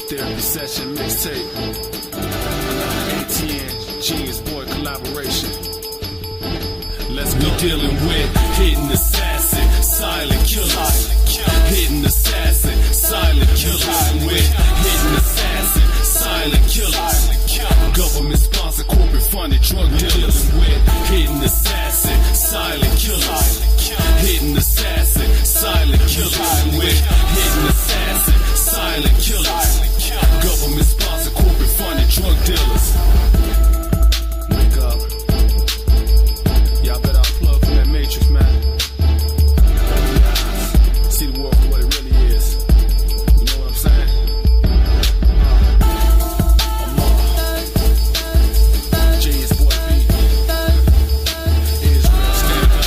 Therapy session mixtape. Another ATN Genius Boy collaboration. Let's go. We dealing with hidden assassin, silent killers. Hidden assassin, silent killers. With hidden assassin, silent killers. Government sponsored, corporate funded drug dealers. With hidden assassin, silent killers. Hidden assassin, silent killers. With hidden assassin, silent killers. Government sponsored, corporate funded drug dealers. Wake up. Y'all better unplug from that matrix, man. See the world for what it really is. You know what I'm saying? Genius Boy beat. Israel, stand up.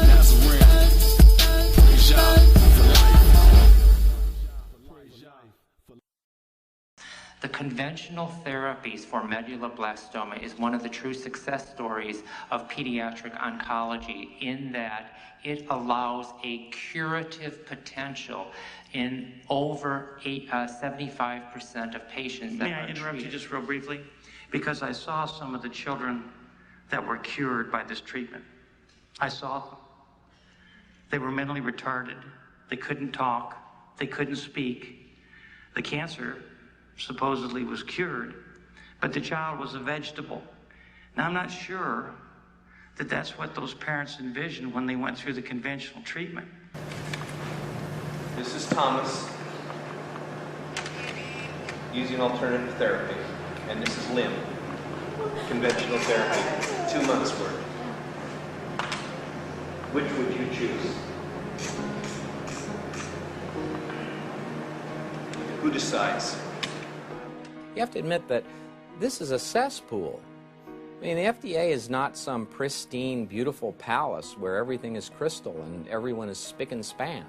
Nazarene. Praise Yah for life. Praise Yah for life. The conventional therapies for medulloblastoma is one of the true success stories of pediatric oncology in that it allows a curative potential in over 75% of patients that May I interrupt you just real briefly? Because I saw some of the children that were cured by this treatment. I saw them. They were mentally retarded. They couldn't talk. They couldn't speak. The cancer supposedly was cured, but the child was a vegetable. Now, I'm not sure that that's what those parents envisioned when they went through the conventional treatment. This is Thomas using alternative therapy, and this is Lim, conventional therapy, 2 months worth. Which would you choose? Who decides? You have to admit that this is a cesspool. I mean, the FDA is not some pristine, beautiful palace where everything is crystal and everyone is spick and span.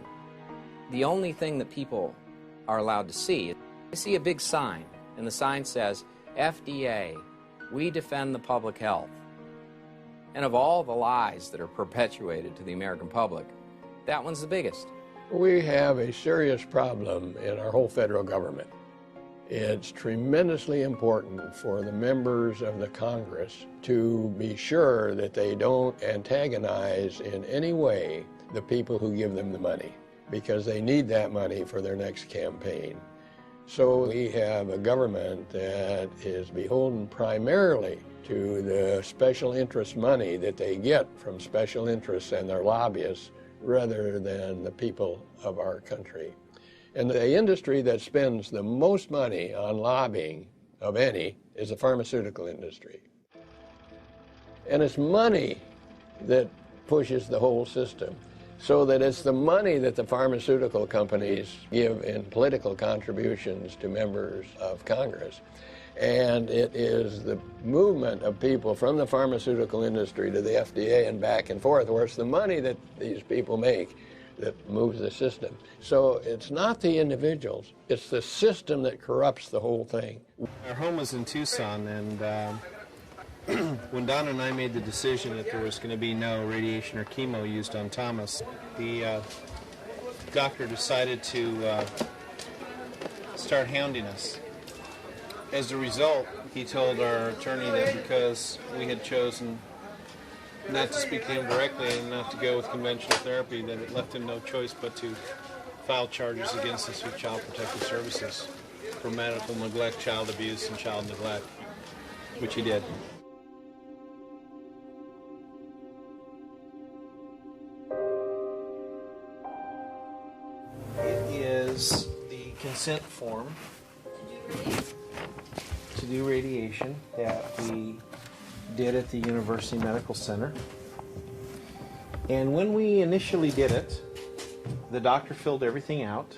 The only thing that people are allowed to see, they see a big sign, and the sign says, FDA, we defend the public health. And of all the lies that are perpetuated to the American public, that one's the biggest. We have a serious problem in our whole federal government. It's tremendously important for the members of the Congress to be sure that they don't antagonize in any way the people who give them the money, because they need that money for their next campaign. So we have a government that is beholden primarily to the special interest money that they get from special interests and their lobbyists rather than the people of our country. And the industry that spends the most money on lobbying of any is the pharmaceutical industry. And it's money that pushes the whole system, so that it's the money that the pharmaceutical companies give in political contributions to members of Congress. And it is the movement of people from the pharmaceutical industry to the FDA and back and forth, where it's the money that these people make that moves the system. So it's not the individuals, it's the system that corrupts the whole thing. Our home was in Tucson, and when Donna and I made the decision that there was going to be no radiation or chemo used on Thomas, the doctor decided to start hounding us. As a result, he told our attorney that because we had chosen not to speak to him directly and not to go with conventional therapy, that it left him no choice but to file charges against us with Child Protective Services for medical neglect, child abuse, and child neglect, which he did. It is the consent form to do radiation that we did at the University Medical Center. And when we initially did it, the doctor filled everything out,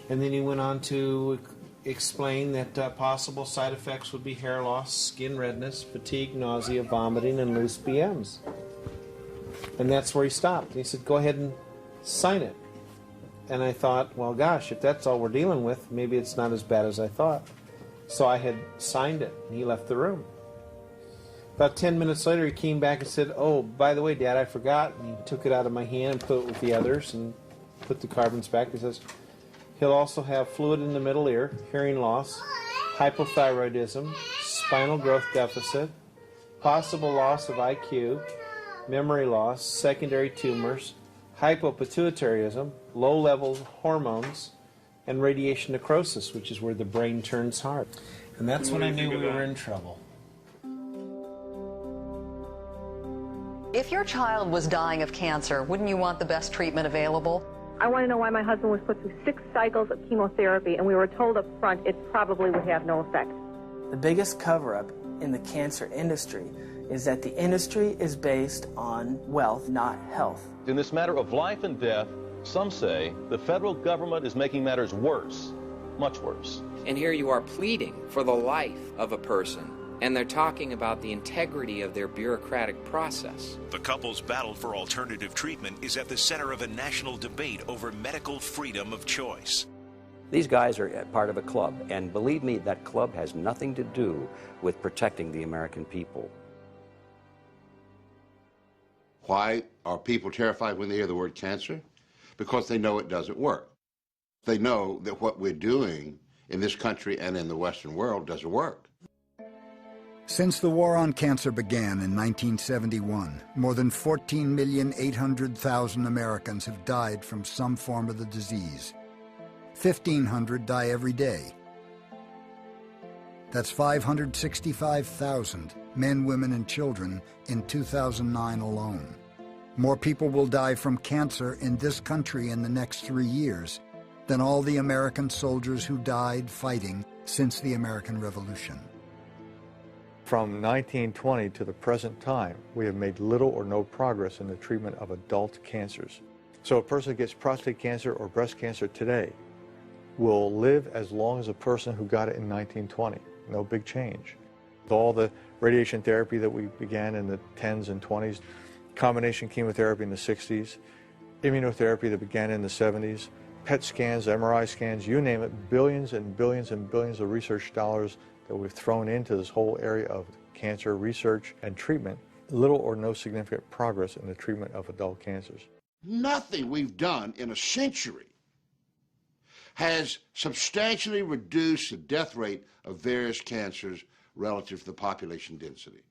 and then he went on to explain that possible side effects would be hair loss, skin redness, fatigue, nausea, vomiting, and loose BMs. And that's where he stopped. He said, go ahead and sign it. And I thought, well, gosh, if that's all we're dealing with, maybe it's not as bad as I thought. So I had signed it, and he left the room. About 10 minutes later, he came back and said, oh, by the way, Dad, I forgot. And he took it out of my hand and put it with the others and put the carbons back. He says, He'll also have fluid in the middle ear, hearing loss, hypothyroidism, spinal growth deficit, possible loss of IQ, memory loss, secondary tumors, hypopituitarism, low-level hormones, and radiation necrosis, which is where the brain turns hard. And that's when I knew we were in trouble. If your child was dying of cancer, wouldn't you want the best treatment available? I want to know why my husband was put through 6 cycles of chemotherapy, and we were told up front it probably would have no effect. The biggest cover-up in the cancer industry is that the industry is based on wealth, not health. In this matter of life and death, some say the federal government is making matters worse, much worse. And here you are pleading for the life of a person, and they're talking about the integrity of their bureaucratic process. The couple's battle for alternative treatment is at the center of a national debate over medical freedom of choice. These guys are part of a club, and believe me, that club has nothing to do with protecting the American people. Why are people terrified when they hear the word cancer? Because they know it doesn't work. They know that what we're doing in this country and in the Western world doesn't work. Since the war on cancer began in 1971, more than 14,800,000 Americans have died from some form of the disease. 1,500 die every day. That's 565,000 men, women, and children in 2009 alone. More people will die from cancer in this country in the next 3 years than all the American soldiers who died fighting since the American Revolution. From 1920 to the present time, we have made little or no progress in the treatment of adult cancers. So a person who gets prostate cancer or breast cancer today will live as long as a person who got it in 1920. No big change. With all the radiation therapy that we began in the 10s and 20s, combination chemotherapy in the 60s, immunotherapy that began in the 70s, PET scans, MRI scans, you name it, billions and billions and billions of research dollars that we've thrown into this whole area of cancer research and treatment, little or no significant progress in the treatment of adult cancers. Nothing we've done in a century has substantially reduced the death rate of various cancers relative to the population density.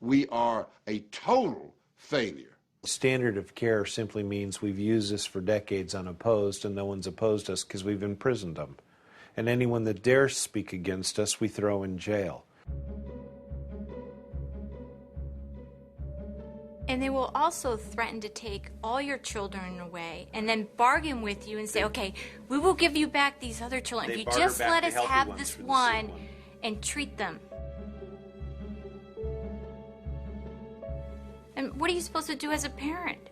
We are a total failure. Standard of care simply means we've used this for decades unopposed, and no one's opposed us because we've imprisoned them. And anyone that dares speak against us, we throw in jail. And they will also threaten to take all your children away and then bargain with you and say, okay, we will give you back these other children if you just let us have this one and treat them. And what are you supposed to do as a parent?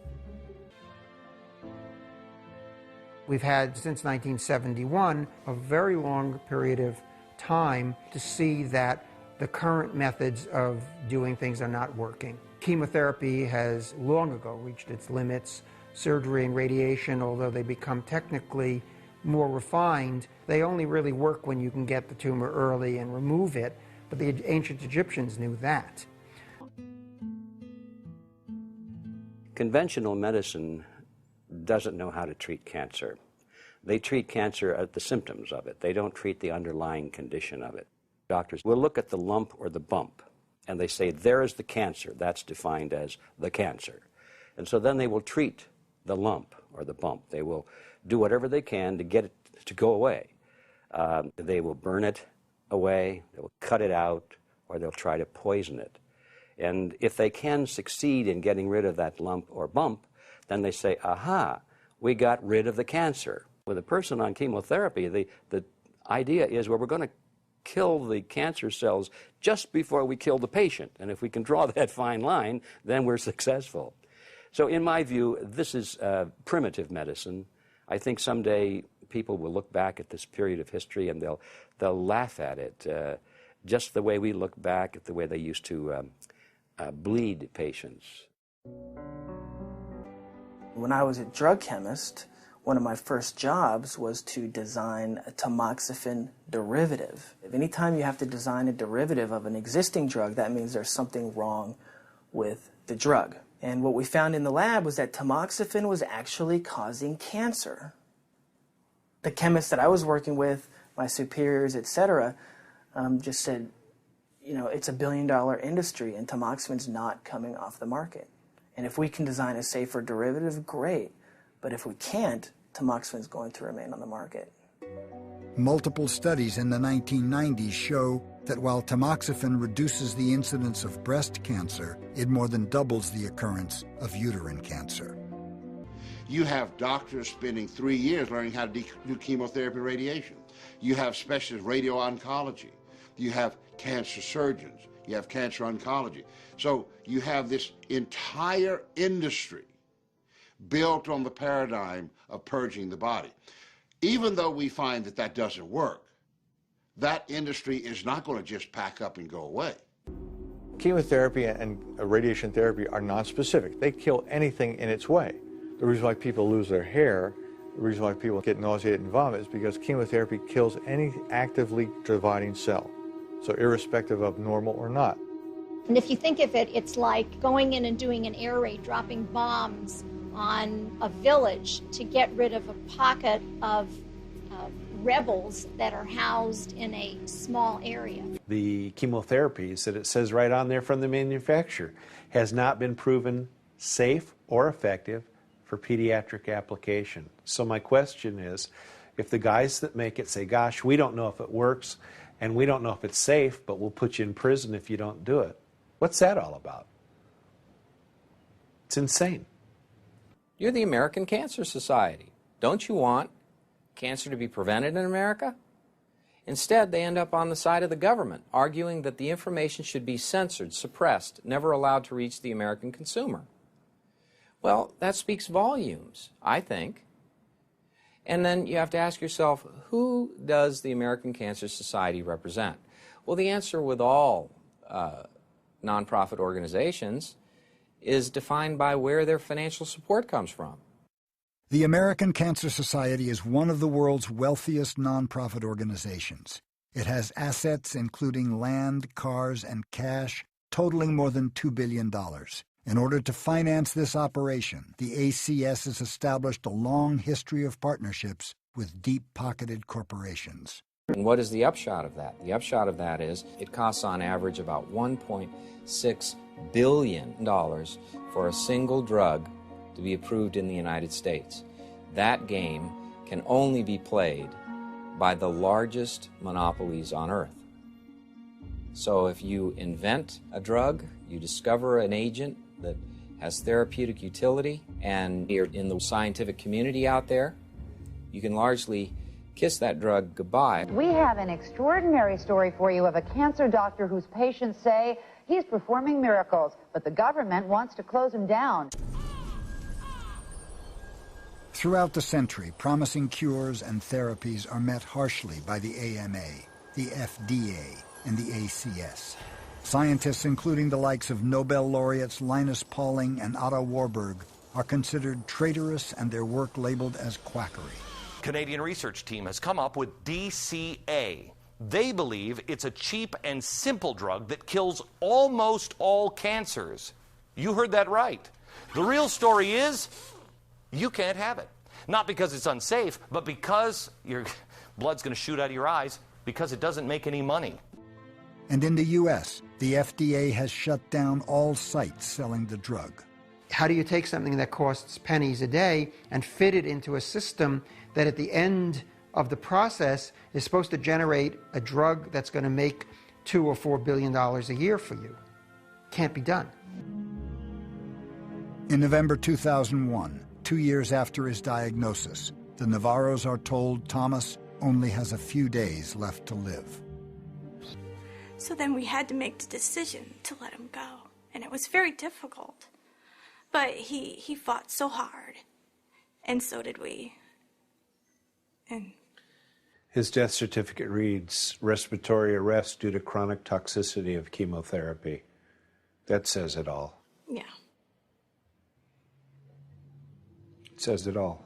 We've had, since 1971, a very long period of time to see that the current methods of doing things are not working. Chemotherapy has long ago reached its limits. Surgery and radiation, although they become technically more refined, they only really work when you can get the tumor early and remove it, but the ancient Egyptians knew that. Conventional medicine doesn't know how to treat cancer. They treat cancer at the symptoms of it. They don't treat the underlying condition of it. Doctors will look at the lump or the bump, and they say, there is the cancer. That's defined as the cancer. And so then they will treat the lump or the bump. They will do whatever they can to get it to go away. They will burn it away, they will cut it out, or they'll try to poison it. And if they can succeed in getting rid of that lump or bump, then they say, aha, we got rid of the cancer. With a person on chemotherapy, the idea is, well, we're going to kill the cancer cells just before we kill the patient. And if we can draw that fine line, then we're successful. So in my view, this is primitive medicine. I think someday people will look back at this period of history and they'll laugh at it, just the way we look back at the way they used to bleed patients. When I was a drug chemist, one of my first jobs was to design a tamoxifen derivative. Anytime you have to design a derivative of an existing drug, that means there's something wrong with the drug. And what we found in the lab was that tamoxifen was actually causing cancer. The chemists that I was working with, my superiors, etc., just said, you know, it's $1 billion industry and tamoxifan's not coming off the market. And if we can design a safer derivative, great. But if we can't, tamoxifan's going to remain on the market. Multiple studies in the 1990s show that while tamoxifen reduces the incidence of breast cancer, it more than doubles the occurrence of uterine cancer. You have doctors spending 3 years learning how to do chemotherapy radiation. You have specialist radio-oncology. You have cancer surgeons. You have cancer oncology. So you have this entire industry built on the paradigm of purging the body. Even though we find that that doesn't work, that industry is not going to just pack up and go away. Chemotherapy and radiation therapy are nonspecific. They kill anything in its way. The reason why people lose their hair, the reason why people get nauseated and vomit is because chemotherapy kills any actively dividing cell, so irrespective of normal or not. And if you think of it, it's like going in and doing an air raid, dropping bombs on a village to get rid of a pocket of rebels that are housed in a small area. The chemotherapies that it says right on there from the manufacturer has not been proven safe or effective for pediatric application. So my question is, if the guys that make it say, gosh, we don't know if it works and we don't know if it's safe, but we'll put you in prison if you don't do it, what's that all about? It's insane. You're the American Cancer Society. Don't you want cancer to be prevented in America? Instead, they end up on the side of the government, arguing that the information should be censored, suppressed, never allowed to reach the American consumer. Well, that speaks volumes, I think. And then you have to ask yourself, who does the American Cancer Society represent? Well, the answer with all nonprofit organizations is defined by where their financial support comes from. The American Cancer Society is one of the world's wealthiest nonprofit organizations. It has assets including land, cars, and cash totaling more than $2 billion. In order to finance this operation, the ACS has established a long history of partnerships with deep-pocketed corporations. And what is the upshot of that? The upshot of that is it costs on average about $1.6 billion for a single drug to be approved in the United States. That game can only be played by the largest monopolies on earth. So if you invent a drug, you discover an agent that has therapeutic utility, and you're in the scientific community out there, you can largely kiss that drug goodbye. We have an extraordinary story for you of a cancer doctor whose patients say he's performing miracles, but the government wants to close him down. Throughout the century, promising cures and therapies are met harshly by the AMA, the FDA, and the ACS. Scientists, including the likes of Nobel laureates Linus Pauling and Otto Warburg, are considered traitorous and their work labeled as quackery. Canadian research team has come up with DCA. They believe it's a cheap and simple drug that kills almost all cancers. You heard that right. The real story is, you can't have it. Not because it's unsafe, but because your blood's going to shoot out of your eyes, because it doesn't make any money. And in the U.S., the FDA has shut down all sites selling the drug. How do you take something that costs pennies a day and fit it into a system that at the end of the process is supposed to generate a drug that's going to make $2 or $4 billion a year for you? Can't be done. In November 2001, 2 years after his diagnosis, the Navarros are told Thomas only has a few days left to live. So then we had to make the decision to let him go. And it was very difficult. But he fought so hard. And so did we. And his death certificate reads, respiratory arrest due to chronic toxicity of chemotherapy. That says it all. yeah. It says it all.